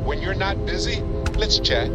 when you're not busy, let's chat.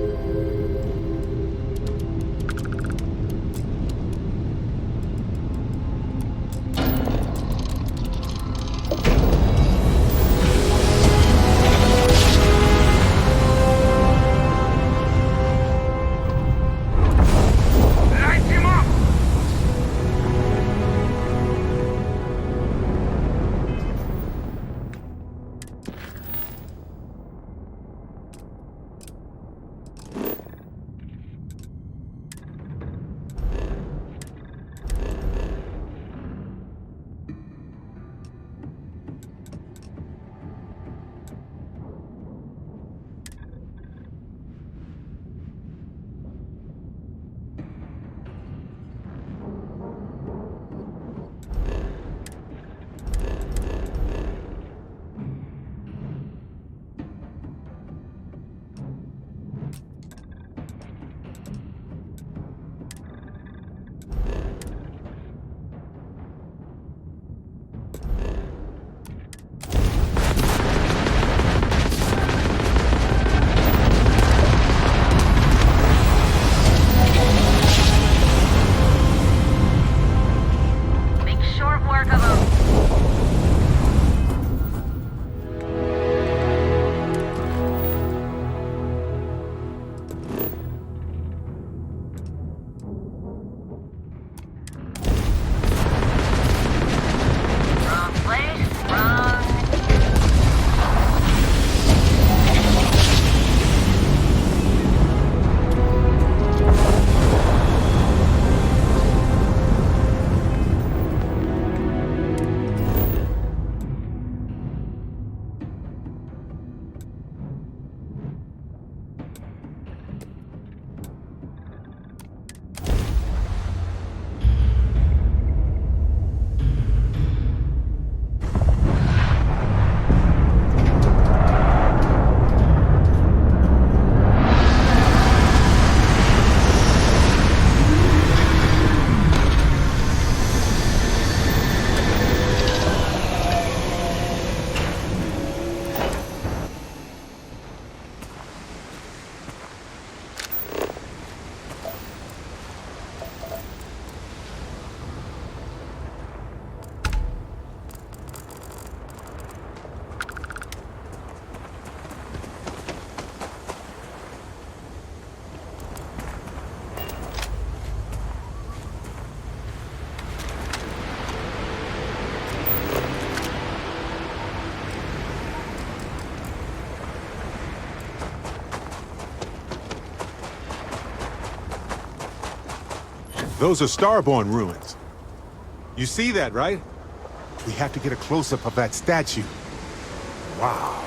Those are Starborn ruins. You see that, right? We have to get a close-up of that statue. Wow.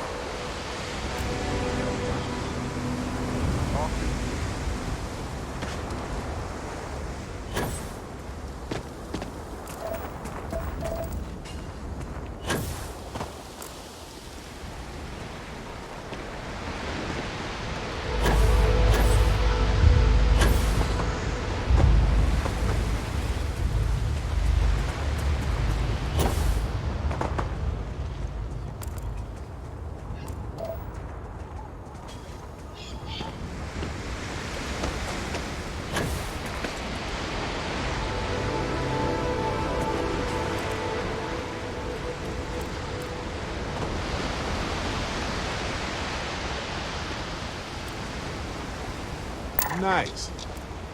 Nice.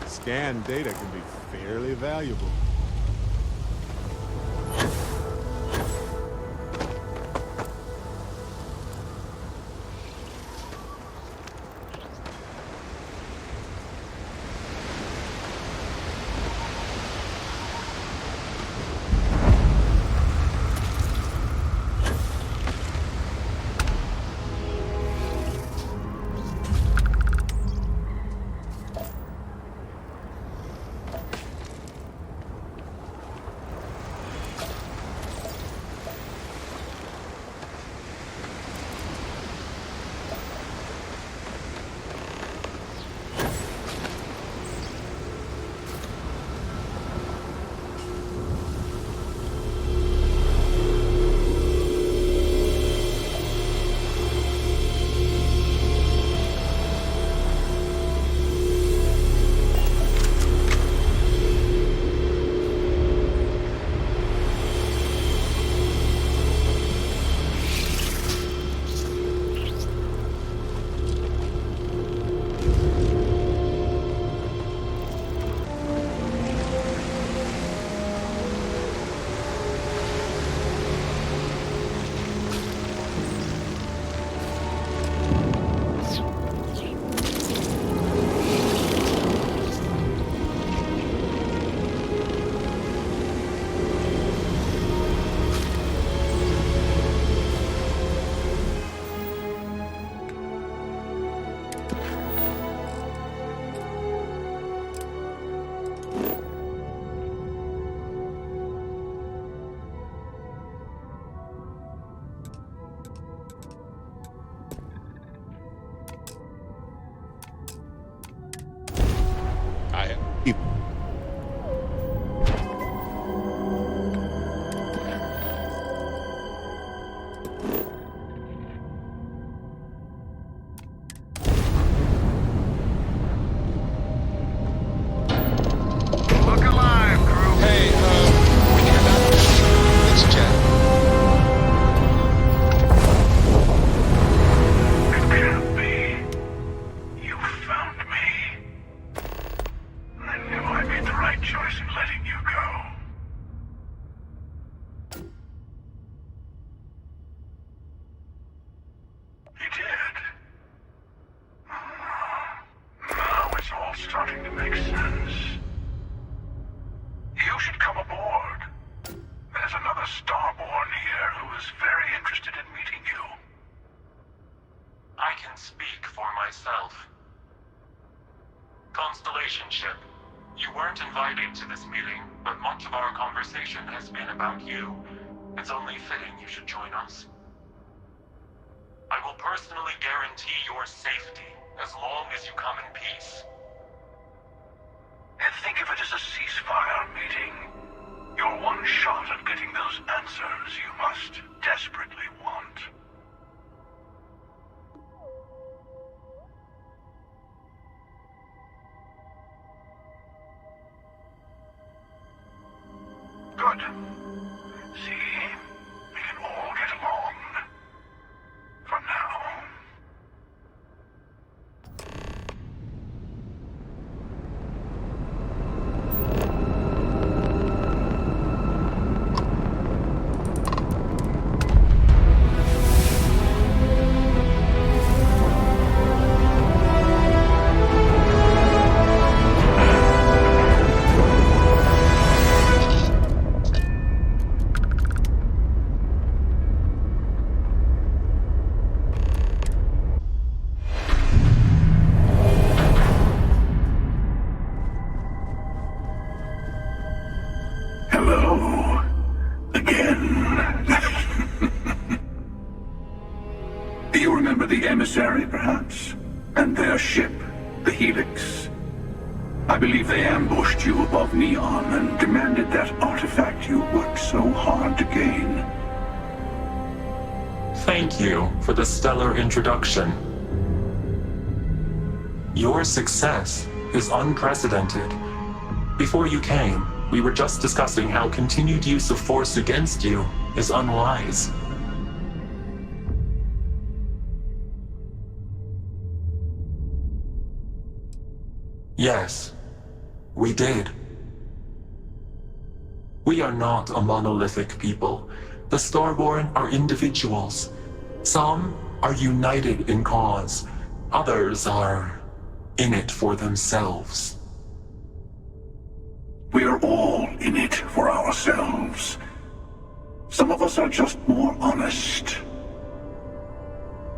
Scanned data can be fairly valuable. was very interested in meeting you. I can speak for myself. Constellation ship, you weren't invited to this meeting, but much of our conversation has been about you. It's only fitting you should join us. I will personally guarantee your safety as long as you come in peace. And think of it as a ceasefire meeting. Your one shot at getting those answers you must desperately want. Good. See? We can all get along. For now. Hello. Again. Do you remember the emissary, perhaps? And their ship, the Helix? I believe they ambushed you above Neon and demanded that artifact you worked so hard to gain. Thank you for the stellar introduction. Your success is unprecedented. Before you came, we were just discussing how continued use of force against you is unwise. Yes, we did. We are not a monolithic people. The Starborn are individuals. Some are united in cause. Others are in it for themselves. We are all in it for ourselves. Some of us are just more honest.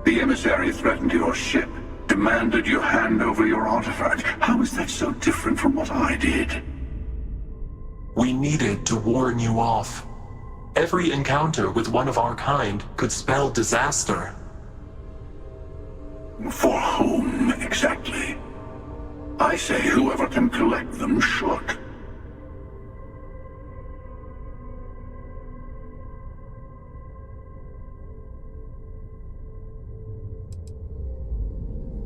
The emissary threatened your ship, demanded you hand over your artifact. How is that so different from what I did? We needed to warn you off. Every encounter with one of our kind could spell disaster. For whom, exactly? I say whoever can collect them should.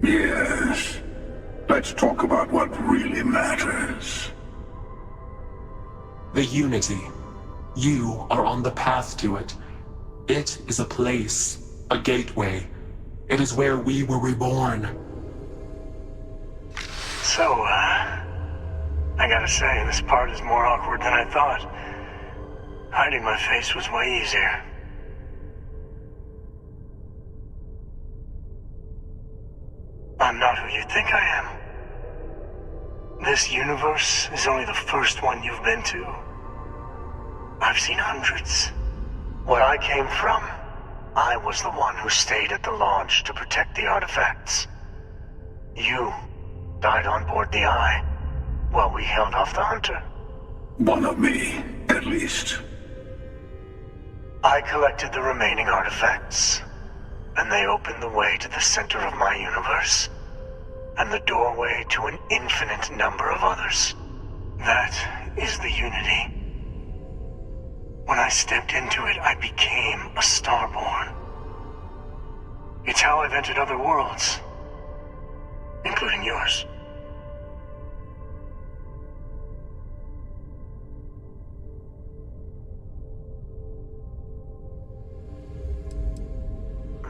Yes. Let's talk about what really matters. The Unity. You are on the path to it. It is a place, a gateway. It is where we were reborn. So, I gotta say, this part is more awkward than I thought. Hiding my face was way easier. I'm not who you think I am. This universe is only the first one you've been to. I've seen hundreds. Where I came from, I was the one who stayed at the launch to protect the artifacts. You died on board the Eye, while we held off the Hunter. One of me, at least. I collected the remaining artifacts, and they opened the way to the center of my universe, and the doorway to an infinite number of others. That is the Unity. When I stepped into it, I became a Starborn. It's how I've entered other worlds, including yours.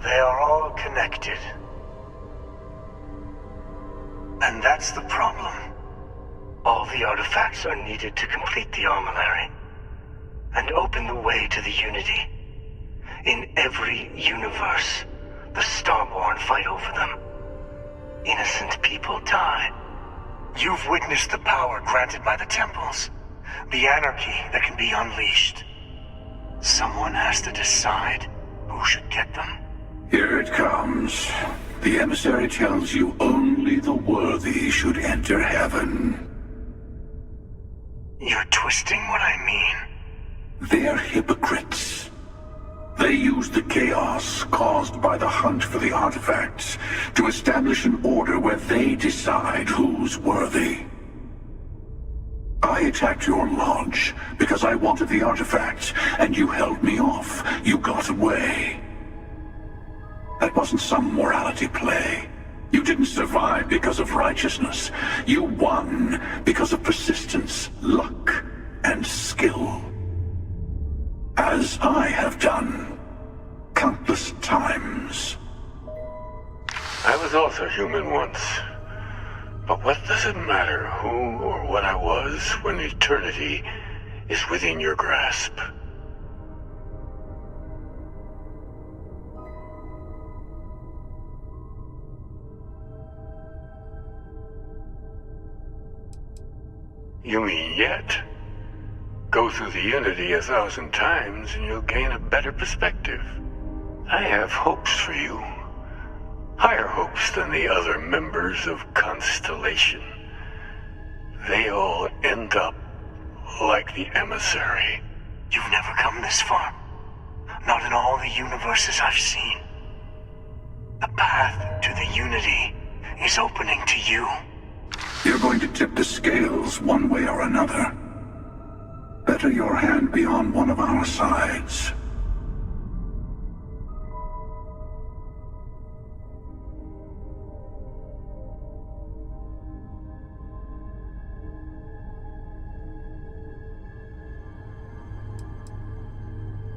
They are all connected. And that's the problem. All the artifacts are needed to complete the armillary and open the way to the Unity. In every universe, the Starborn fight over them. Innocent people die. You've witnessed the power granted by the temples, the anarchy that can be unleashed. Someone has to decide who should get them. Here it comes. The emissary tells you only the worthy should enter heaven. You're twisting what I mean. They're hypocrites. They use the chaos caused by the hunt for the artifacts to establish an order where they decide who's worthy. I attacked your lodge because I wanted the artifacts, and you held me off. You got away. That wasn't some morality play. You didn't survive because of righteousness. You won because of persistence, luck, and skill. As I have done countless times. I was also human once. But what does it matter who or what I was when eternity is within your grasp? You mean yet? Go through the Unity 1,000 times and you'll gain a better perspective. I have hopes for you. Higher hopes than the other members of Constellation. They all end up like the emissary. You've never come this far. Not in all the universes I've seen. The path to the Unity is opening to you. You're going to tip the scales one way or another. Better your hand be on one of our sides.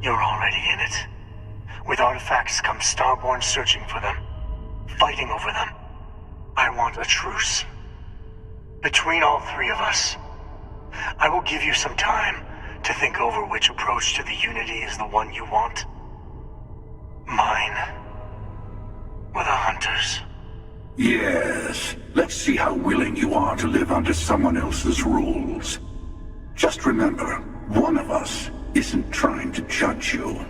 You're already in it. With artifacts comes Starborn searching for them, fighting over them. I want a truce. Between all three of us. I will give you some time to think over which approach to the Unity is the one you want. Mine, or the Hunters. Yes, let's see how willing you are to live under someone else's rules. Just remember, one of us isn't trying to judge you.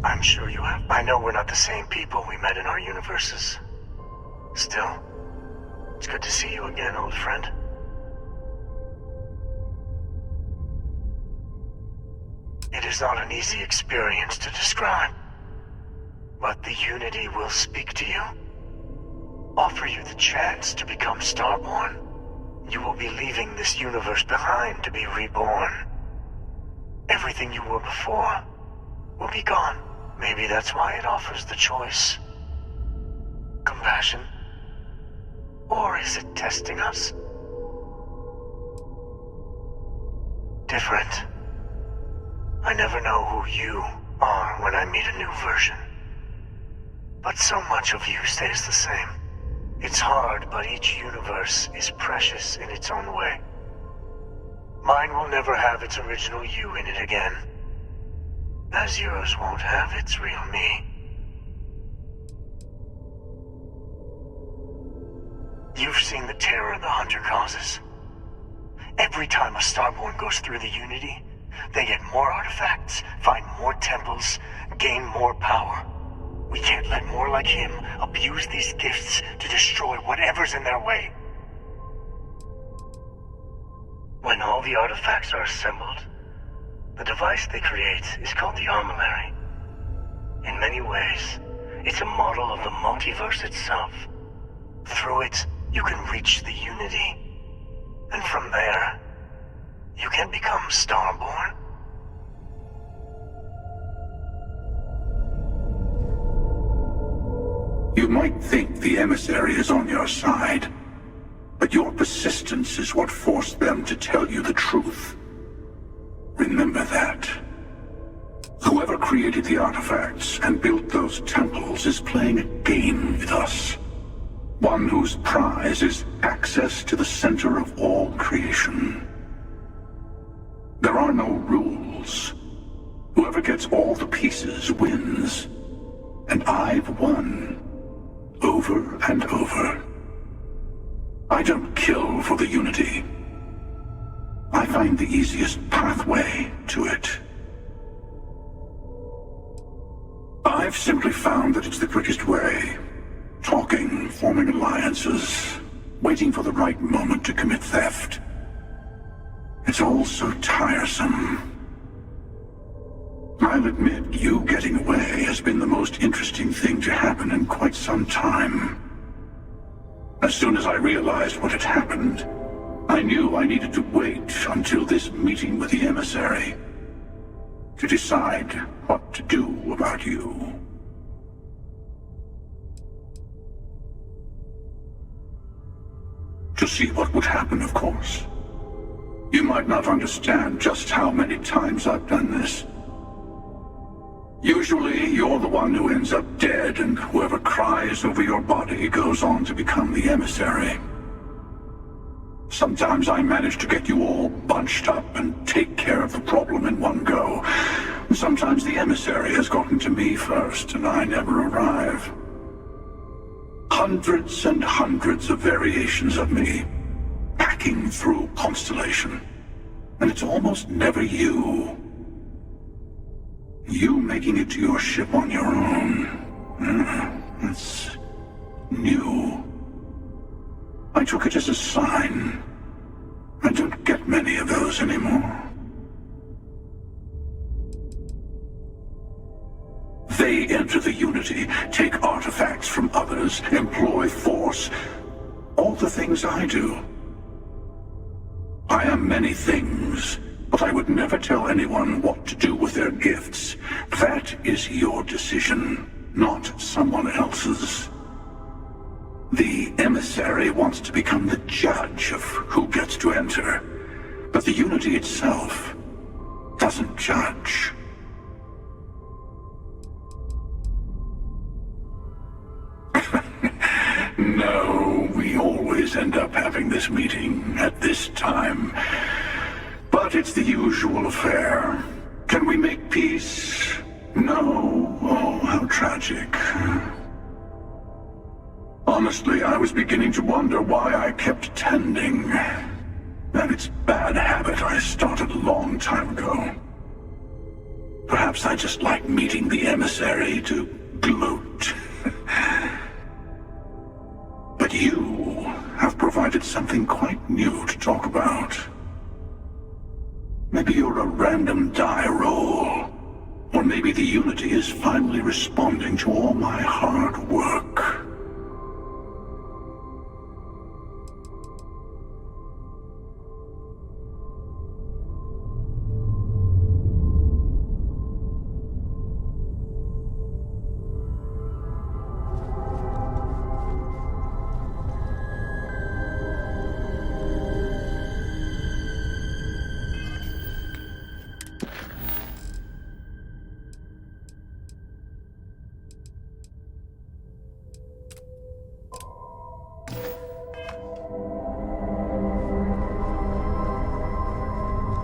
I'm sure you have. I know we're not the same people we met in our universes. Still, it's good to see you again, old friend. It is not an easy experience to describe. But the Unity will speak to you. Offer you the chance to become Starborn. You will be leaving this universe behind to be reborn. Everything you were before will be gone. Maybe that's why it offers the choice. Compassion? Or is it testing us? Different. I never know who you are when I meet a new version. But so much of you stays the same. It's hard, but each universe is precious in its own way. Mine will never have its original you in it again. As yours won't have its real me. You've seen the terror the Hunter causes. Every time a Starborn goes through the Unity, they get more artifacts, find more temples, gain more power. We can't let more like him abuse these gifts to destroy whatever's in their way. When all the artifacts are assembled, the device they create is called the Armillary. In many ways, it's a model of the multiverse itself. Through it, you can reach the Unity. And from there, you can become Starborn. You might think the emissary is on your side, but your persistence is what forced them to tell you the truth. Remember that. Whoever created the artifacts and built those temples is playing a game with us. One whose prize is access to the center of all creation. There are no rules. Whoever gets all the pieces wins. And I've won over over and over. I don't kill for the unity. I find the easiest pathway to it. I've simply found that it's the quickest way. Talking, forming alliances, waiting for the right moment to commit theft. It's all so tiresome. I'll admit, you getting away has been the most interesting thing to happen in quite some time. As soon as I realized what had happened, I knew I needed to wait until this meeting with the emissary to decide what to do about you. To see what would happen, of course. You might not understand just how many times I've done this. Usually, you're the one who ends up dead, and whoever cries over your body goes on to become the emissary. Sometimes I manage to get you all bunched up and take care of the problem in one go. Sometimes the emissary has gotten to me first, and I never arrive. Hundreds and hundreds of variations of me, packing through Constellation. And it's almost never you. You making it to your ship on your own. That's new. I took it as a sign. I don't get many of those anymore. They enter the Unity, take artifacts from others, employ force. All the things I do. I am many things, but I would never tell anyone what to do with their gifts. That is your decision, not someone else's. The emissary wants to become the judge of who gets to enter, but the Unity itself doesn't judge. No, we always end up having this meeting at this time. But it's the usual affair. Can we make peace? No. Oh, how tragic. Honestly, I was beginning to wonder why I kept tending. That it's bad habit I started a long time ago. Perhaps I just like meeting the emissary to gloat. But you have provided something quite new to talk about. Maybe you're a random die roll. Or maybe the Unity is finally responding to all my hard work.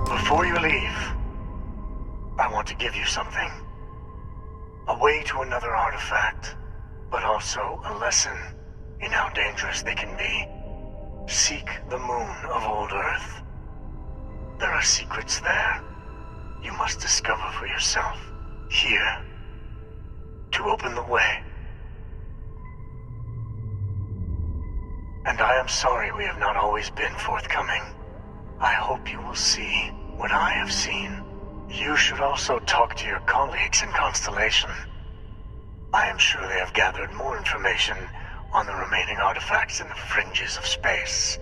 Before you leave, I want to give you something. A way to another artifact, but also a lesson in how dangerous they can be. Seek the moon of old Earth. There are secrets there you must discover for yourself. Here, to open the way. And I am sorry we have not always been forthcoming. I hope you will see what I have seen. You should also talk to your colleagues in Constellation. I am sure they have gathered more information on the remaining artifacts in the fringes of space.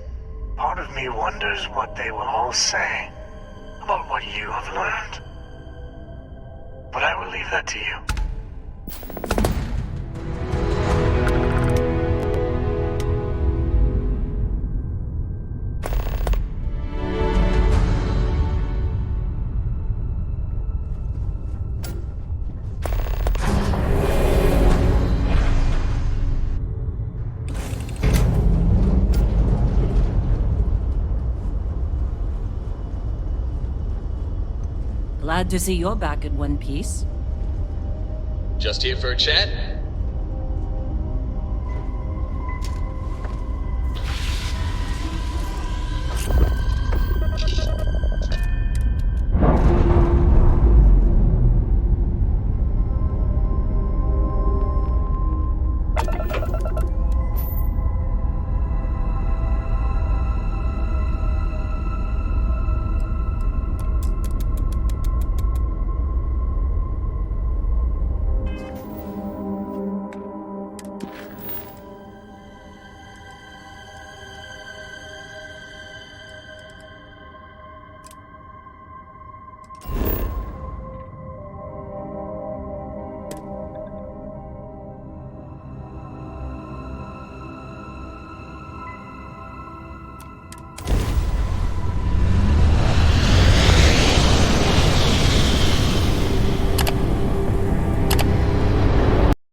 Part of me wonders what they will all say about what you have learned. But I will leave that to you. Glad to see you're back in one piece. Just here for a chat?